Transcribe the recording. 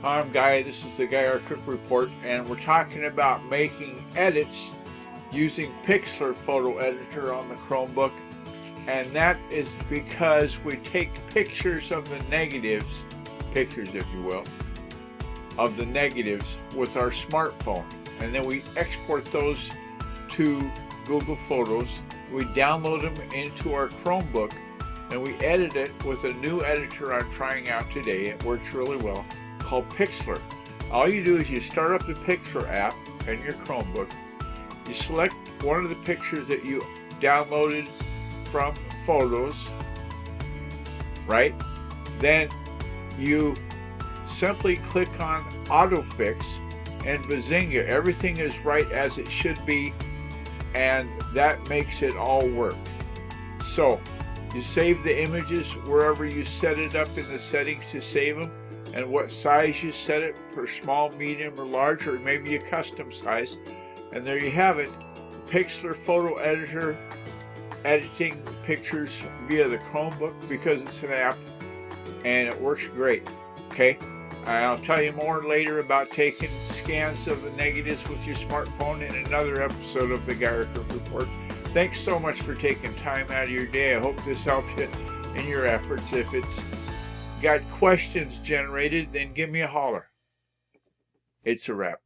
I'm Guy, this is the Guy Our Cook Report, and we're talking about making edits using Pixlr photo editor on the Chromebook. And that is because we take pictures of the negatives, pictures if you will, of the negatives with our smartphone. And then we export those to Google Photos. We download them into our Chromebook and we edit it with a new editor I'm trying out today. It works really well, called Pixlr. All you do is you start up the Pixlr app in your Chromebook. You select one of the pictures that you downloaded from Photos, right? Then you simply click on Autofix and bazinga, everything is right as it should be, and that makes it all work. So you save the images wherever you set it up in the settings to save them, and what size you set it for, small, medium, or large, or maybe a custom size. And there you have it, Pixlr photo editor, editing pictures via the Chromebook because it's an app and it works great. Okay, I'll tell you more later about taking scans of the negatives with your smartphone in another episode of the Guy Our Cook Report. Thanks so much for taking time out of your day. I hope this helps you in your efforts. If it's got questions generated, then give me a holler. It's a wrap.